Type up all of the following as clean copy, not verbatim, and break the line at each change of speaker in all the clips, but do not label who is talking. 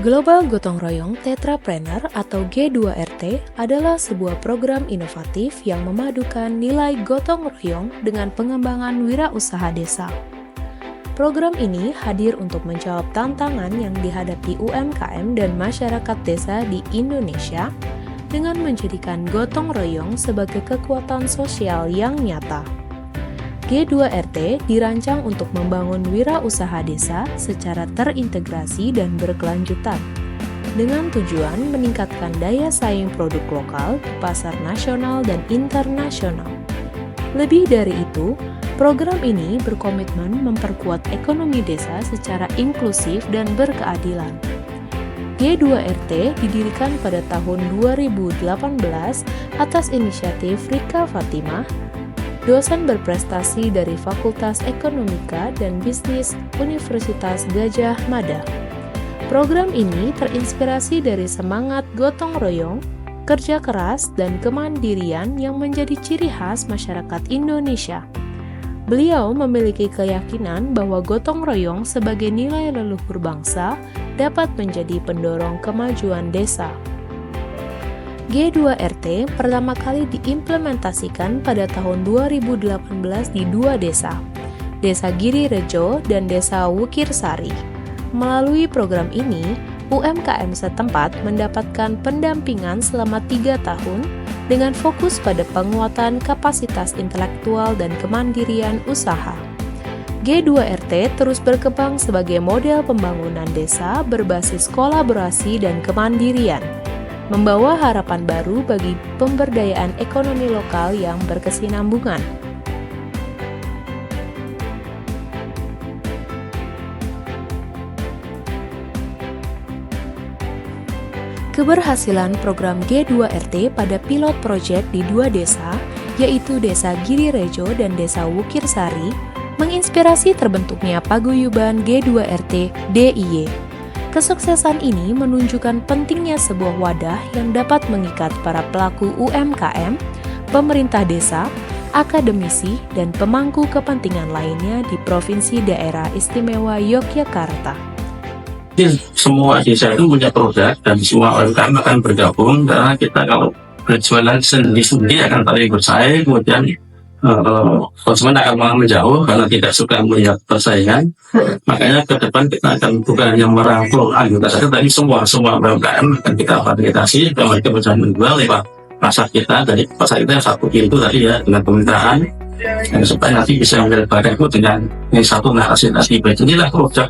Global Gotong Royong Tetrapreneur atau G2RT adalah sebuah program inovatif yang memadukan nilai gotong royong dengan pengembangan wirausaha desa. Program ini hadir untuk menjawab tantangan yang dihadapi UMKM dan masyarakat desa di Indonesia dengan menjadikan gotong royong sebagai kekuatan sosial yang nyata. G2RT dirancang untuk membangun wirausaha desa secara terintegrasi dan berkelanjutan, dengan tujuan meningkatkan daya saing produk lokal ke pasar nasional dan internasional. Lebih dari itu, program ini berkomitmen memperkuat ekonomi desa secara inklusif dan berkeadilan. G2RT didirikan pada tahun 2018 atas inisiatif Rika Fatimah, dosen berprestasi dari Fakultas Ekonomika dan Bisnis Universitas Gadjah Mada. Program ini terinspirasi dari semangat gotong royong, kerja keras, dan kemandirian yang menjadi ciri khas masyarakat Indonesia. Beliau memiliki keyakinan bahwa gotong royong sebagai nilai leluhur bangsa dapat menjadi pendorong kemajuan desa. G2RT pertama kali diimplementasikan pada tahun 2018 di dua desa, Desa Giri Rejo dan Desa Wukir Sari. Melalui program ini, UMKM setempat mendapatkan pendampingan selama 3 tahun dengan fokus pada penguatan kapasitas intelektual dan kemandirian usaha. G2RT terus berkembang sebagai model pembangunan desa berbasis kolaborasi dan kemandirian, membawa harapan baru bagi pemberdayaan ekonomi lokal yang berkesinambungan. Keberhasilan program G2RT pada pilot project di dua desa, yaitu Desa Giri Rejo dan Desa Wukir Sari, menginspirasi terbentuknya paguyuban G2RT DIY. Kesuksesan ini menunjukkan pentingnya sebuah wadah yang dapat mengikat para pelaku UMKM, pemerintah desa, akademisi, dan pemangku kepentingan lainnya di Provinsi Daerah Istimewa Yogyakarta.
Jadi semua desa itu punya produk dan semua UMKM akan bergabung karena kita kalau berjualan sendiri akan saling bersaing, kemudian konsumen akan malah menjauh karena tidak suka melihat persaingan. Makanya ke depan kita akan bukan hanya merangkul anggota saja, tapi semua UMKM akan kita fasilitasi kalau mereka bisa menjual lewat pasar kita. Jadi pasar kita yang satu pintu tadi ya, dengan pemerintahan, dan supaya nanti bisa melebarkan itu dengan yang satu narasi tadi. Inilah produk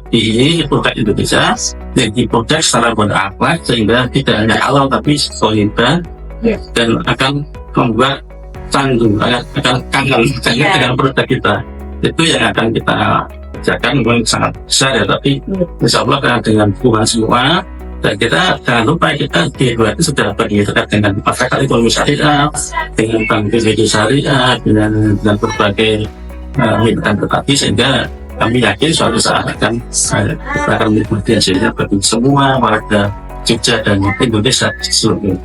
produk Indonesia, jadi produk secara berakhlak sehingga tidak hanya halal tapi solidar dan akan membuat canggung, akan kangen dengan produk kita. Itu yang akan kita kerjakan, memang sangat besar ya, tapi insya Allah dengan dukungan semua. Dan kita jangan lupa kita G2 itu sudah dekat dengan masyarakat ekonomi syariah, dengan Bank BJD Syariah, dengan berbagai mitra tetapi, sehingga kami yakin suatu saat kita akan menikmati hasilnya bagi semua warga Jogja dan Indonesia seluruhnya.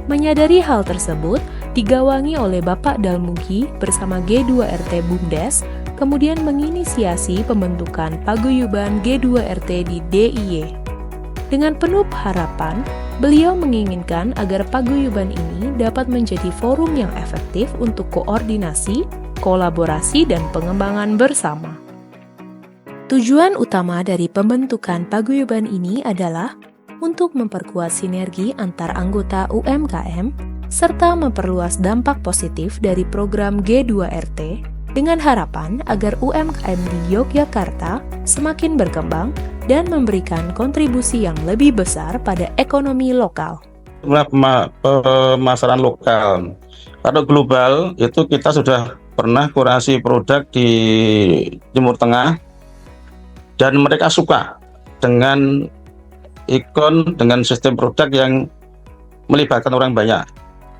Menyadari hal tersebut, digawangi oleh Bapak Dalmugi bersama G2RT BUMDes, kemudian menginisiasi pembentukan paguyuban G2RT di DIY. Dengan penuh harapan, beliau menginginkan agar paguyuban ini dapat menjadi forum yang efektif untuk koordinasi, kolaborasi, dan pengembangan bersama. Tujuan utama dari pembentukan paguyuban ini adalah untuk memperkuat sinergi antar anggota UMKM serta memperluas dampak positif dari program G2RT dengan harapan agar UMKM di Yogyakarta semakin berkembang dan memberikan kontribusi yang lebih besar pada ekonomi lokal.
Pemasaran lokal. Kalau global itu kita sudah pernah kurasi produk di Timur Tengah dan mereka suka dengan ikon, dengan sistem produk yang melibatkan orang banyak.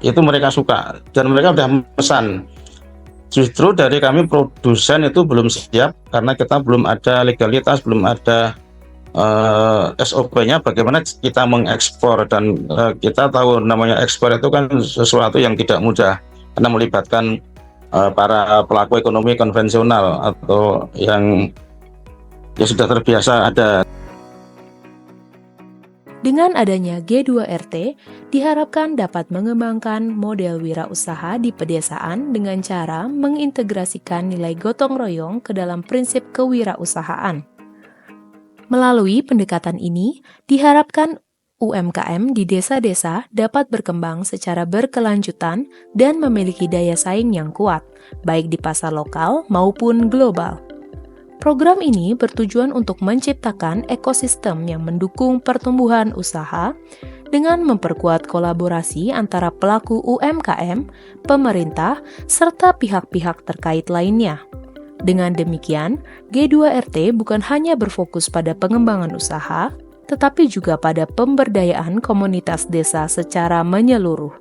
Itu mereka suka dan mereka sudah memesan. Justru dari kami produsen itu belum siap karena kita belum ada legalitas, belum ada SOP-nya bagaimana kita mengekspor, dan kita tahu namanya ekspor itu kan sesuatu yang tidak mudah karena melibatkan para pelaku ekonomi konvensional atau yang sudah terbiasa ada.
Dengan adanya G2RT, diharapkan dapat mengembangkan model wirausaha di pedesaan dengan cara mengintegrasikan nilai gotong royong ke dalam prinsip kewirausahaan. Melalui pendekatan ini, diharapkan UMKM di desa-desa dapat berkembang secara berkelanjutan dan memiliki daya saing yang kuat, baik di pasar lokal maupun global. Program ini bertujuan untuk menciptakan ekosistem yang mendukung pertumbuhan usaha dengan memperkuat kolaborasi antara pelaku UMKM, pemerintah, serta pihak-pihak terkait lainnya. Dengan demikian, G2RT bukan hanya berfokus pada pengembangan usaha, tetapi juga pada pemberdayaan komunitas desa secara menyeluruh.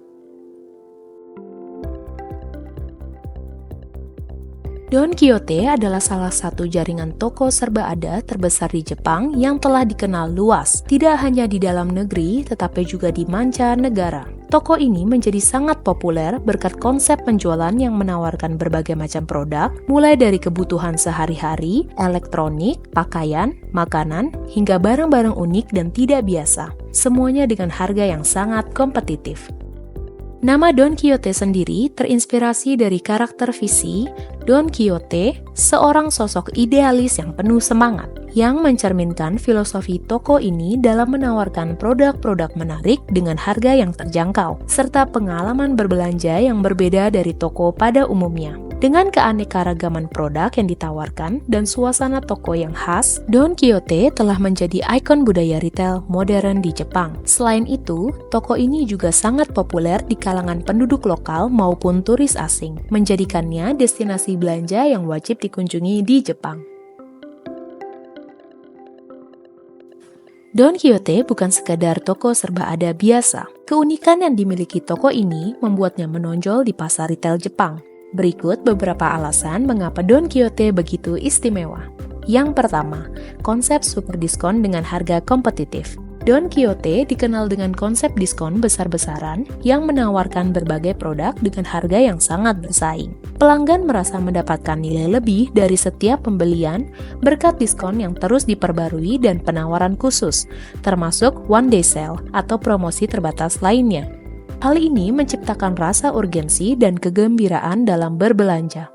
Don Quijote adalah salah satu jaringan toko serba ada terbesar di Jepang yang telah dikenal luas, tidak hanya di dalam negeri tetapi juga di mancanegara. Toko ini menjadi sangat populer berkat konsep penjualan yang menawarkan berbagai macam produk, mulai dari kebutuhan sehari-hari, elektronik, pakaian, makanan, hingga barang-barang unik dan tidak biasa. Semuanya dengan harga yang sangat kompetitif. Nama Don Quijote sendiri terinspirasi dari karakter visi Don Quixote, seorang sosok idealis yang penuh semangat, yang mencerminkan filosofi toko ini dalam menawarkan produk-produk menarik dengan harga yang terjangkau, serta pengalaman berbelanja yang berbeda dari toko pada umumnya. Dengan keanekaragaman produk yang ditawarkan dan suasana toko yang khas, Don Quijote telah menjadi ikon budaya retail modern di Jepang. Selain itu, toko ini juga sangat populer di kalangan penduduk lokal maupun turis asing, menjadikannya destinasi belanja yang wajib dikunjungi di Jepang. Don Quijote bukan sekadar toko serba ada biasa. Keunikan yang dimiliki toko ini membuatnya menonjol di pasar retail Jepang. Berikut beberapa alasan mengapa Don Quijote begitu istimewa. Yang pertama, konsep super diskon dengan harga kompetitif. Don Quijote dikenal dengan konsep diskon besar-besaran yang menawarkan berbagai produk dengan harga yang sangat bersaing. Pelanggan merasa mendapatkan nilai lebih dari setiap pembelian berkat diskon yang terus diperbarui dan penawaran khusus, termasuk one day sale atau promosi terbatas lainnya. Hal ini menciptakan rasa urgensi dan kegembiraan dalam berbelanja.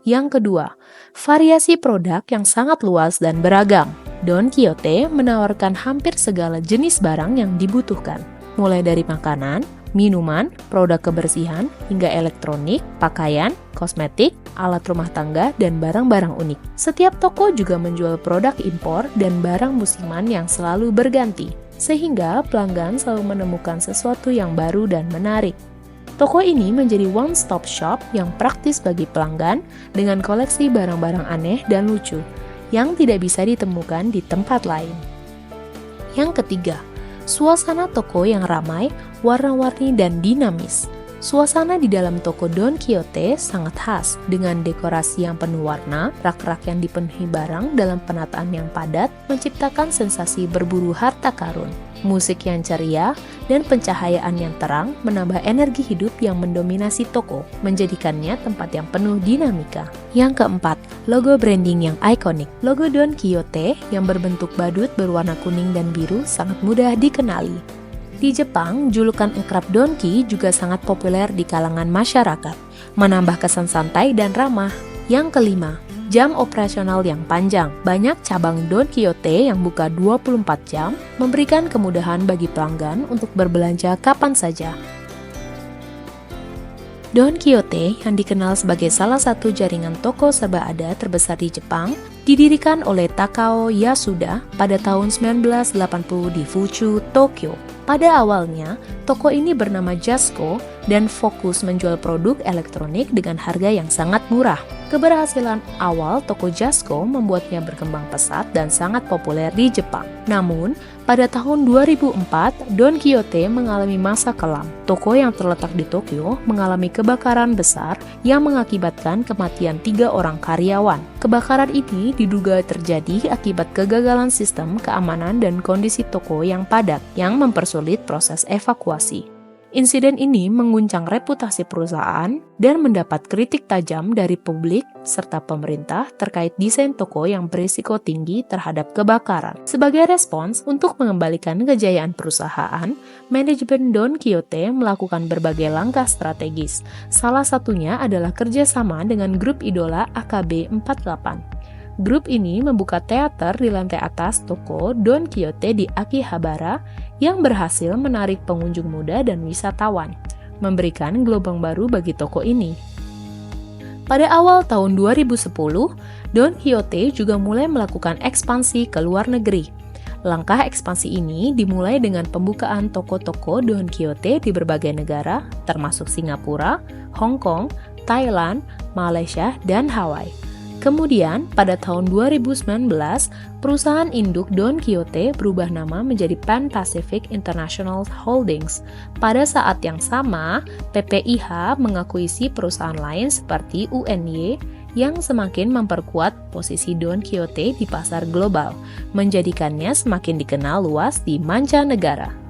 Yang kedua, variasi produk yang sangat luas dan beragam. Don Quijote menawarkan hampir segala jenis barang yang dibutuhkan, mulai dari makanan, minuman, produk kebersihan, hingga elektronik, pakaian, kosmetik, alat rumah tangga, dan barang-barang unik. Setiap toko juga menjual produk impor dan barang musiman yang selalu berganti, sehingga pelanggan selalu menemukan sesuatu yang baru dan menarik. Toko ini menjadi one-stop shop yang praktis bagi pelanggan dengan koleksi barang-barang aneh dan lucu yang tidak bisa ditemukan di tempat lain. Yang ketiga, suasana toko yang ramai, warna-warni, dan dinamis. Suasana di dalam toko Don Quijote sangat khas, dengan dekorasi yang penuh warna, rak-rak yang dipenuhi barang dalam penataan yang padat, menciptakan sensasi berburu harta karun. Musik yang ceria dan pencahayaan yang terang menambah energi hidup yang mendominasi toko, menjadikannya tempat yang penuh dinamika. Yang keempat, logo branding yang ikonik. Logo Don Quijote yang berbentuk badut berwarna kuning dan biru sangat mudah dikenali. Di Jepang, julukan akrab Don Qui juga sangat populer di kalangan masyarakat, menambah kesan santai dan ramah. Yang kelima, jam operasional yang panjang. Banyak cabang Don Quijote yang buka 24 jam, memberikan kemudahan bagi pelanggan untuk berbelanja kapan saja. Don Quijote, yang dikenal sebagai salah satu jaringan toko serba ada terbesar di Jepang, didirikan oleh Takao Yasuda pada tahun 1980 di Fuchu, Tokyo. Pada awalnya, toko ini bernama Jasco dan fokus menjual produk elektronik dengan harga yang sangat murah. Keberhasilan awal toko Jasco membuatnya berkembang pesat dan sangat populer di Jepang. Namun, pada tahun 2004, Don Quijote mengalami masa kelam. Toko yang terletak di Tokyo mengalami kebakaran besar yang mengakibatkan kematian 3 orang karyawan. Kebakaran ini diduga terjadi akibat kegagalan sistem keamanan dan kondisi toko yang padat yang mempersulit proses evakuasi. Insiden ini mengguncang reputasi perusahaan dan mendapat kritik tajam dari publik serta pemerintah terkait desain toko yang berisiko tinggi terhadap kebakaran. Sebagai respons untuk mengembalikan kejayaan perusahaan, manajemen Don Quijote melakukan berbagai langkah strategis. Salah satunya adalah kerjasama dengan grup idola AKB48. Grup ini membuka teater di lantai atas toko Don Quijote di Akihabara yang berhasil menarik pengunjung muda dan wisatawan, memberikan gelombang baru bagi toko ini. Pada awal tahun 2010, Don Quijote juga mulai melakukan ekspansi ke luar negeri. Langkah ekspansi ini dimulai dengan pembukaan toko-toko Don Quijote di berbagai negara, termasuk Singapura, Hong Kong, Thailand, Malaysia, dan Hawaii. Kemudian, pada tahun 2019, perusahaan induk Don Quijote berubah nama menjadi Pan Pacific International Holdings. Pada saat yang sama, PPIH mengakuisisi perusahaan lain seperti UNY yang semakin memperkuat posisi Don Quijote di pasar global, menjadikannya semakin dikenal luas di mancanegara.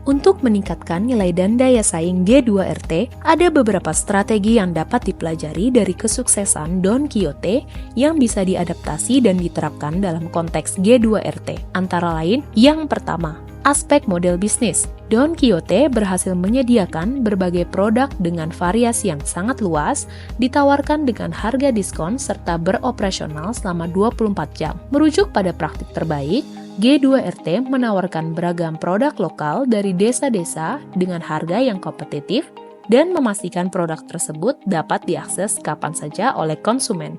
Untuk meningkatkan nilai dan daya saing G2RT, ada beberapa strategi yang dapat dipelajari dari kesuksesan Don Quijote yang bisa diadaptasi dan diterapkan dalam konteks G2RT. Antara lain, yang pertama, aspek model bisnis. Don Quijote berhasil menyediakan berbagai produk dengan variasi yang sangat luas, ditawarkan dengan harga diskon serta beroperasional selama 24 jam. Merujuk pada praktik terbaik, G2RT menawarkan beragam produk lokal dari desa-desa dengan harga yang kompetitif dan memastikan produk tersebut dapat diakses kapan saja oleh konsumen.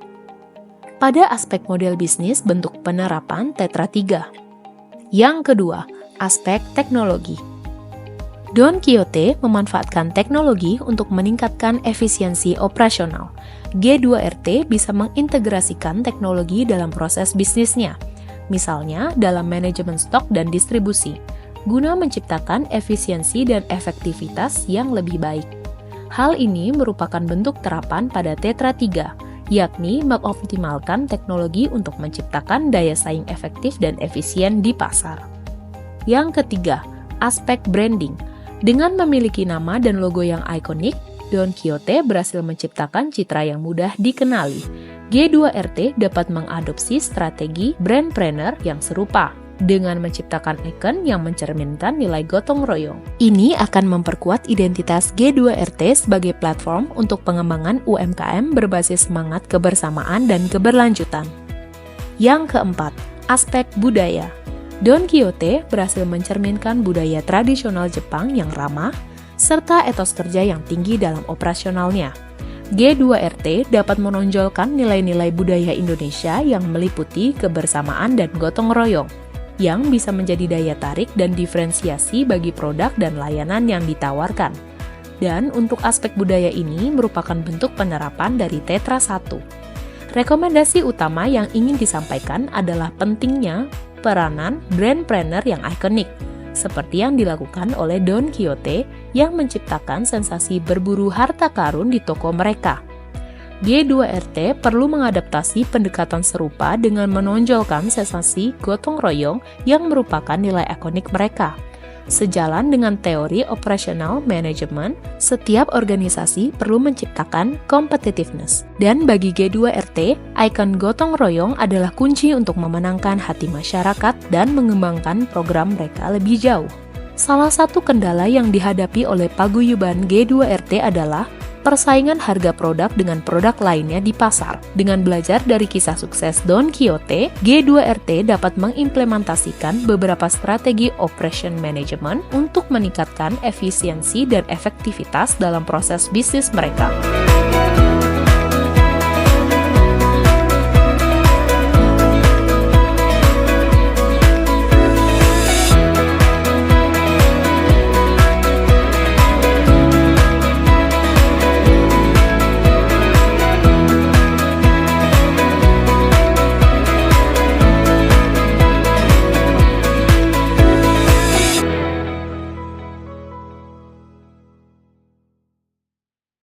Pada aspek model bisnis bentuk penerapan Tetra 3. Yang kedua, aspek teknologi. Don Quijote memanfaatkan teknologi untuk meningkatkan efisiensi operasional. G2RT bisa mengintegrasikan teknologi dalam proses bisnisnya, misalnya dalam manajemen stok dan distribusi, guna menciptakan efisiensi dan efektivitas yang lebih baik. Hal ini merupakan bentuk terapan pada Tetra 3, yakni mengoptimalkan teknologi untuk menciptakan daya saing efektif dan efisien di pasar. Yang ketiga, aspek branding. Dengan memiliki nama dan logo yang ikonik, Don Quijote berhasil menciptakan citra yang mudah dikenali. G2RT dapat mengadopsi strategi brandpreneur yang serupa dengan menciptakan ikon yang mencerminkan nilai gotong royong. Ini akan memperkuat identitas G2RT sebagai platform untuk pengembangan UMKM berbasis semangat kebersamaan dan keberlanjutan. Yang keempat, aspek budaya. Don Quijote berhasil mencerminkan budaya tradisional Jepang yang ramah, serta etos kerja yang tinggi dalam operasionalnya. G2RT dapat menonjolkan nilai-nilai budaya Indonesia yang meliputi kebersamaan dan gotong royong, yang bisa menjadi daya tarik dan diferensiasi bagi produk dan layanan yang ditawarkan. Dan untuk aspek budaya ini merupakan bentuk penerapan dari Tetra 1. Rekomendasi utama yang ingin disampaikan adalah pentingnya peranan brandpreneur yang ikonik, seperti yang dilakukan oleh Don Quijote yang menciptakan sensasi berburu harta karun di toko mereka. G2RT perlu mengadaptasi pendekatan serupa dengan menonjolkan sensasi gotong royong yang merupakan nilai ikonik mereka. Sejalan dengan teori operasional manajemen, setiap organisasi perlu menciptakan competitiveness. Dan bagi G2RT, ikon gotong royong adalah kunci untuk memenangkan hati masyarakat dan mengembangkan program mereka lebih jauh. Salah satu kendala yang dihadapi oleh paguyuban G2RT adalah persaingan harga produk dengan produk lainnya di pasar. Dengan belajar dari kisah sukses Don Quijote, G2RT dapat mengimplementasikan beberapa strategi operation management untuk meningkatkan efisiensi dan efektivitas dalam proses bisnis mereka.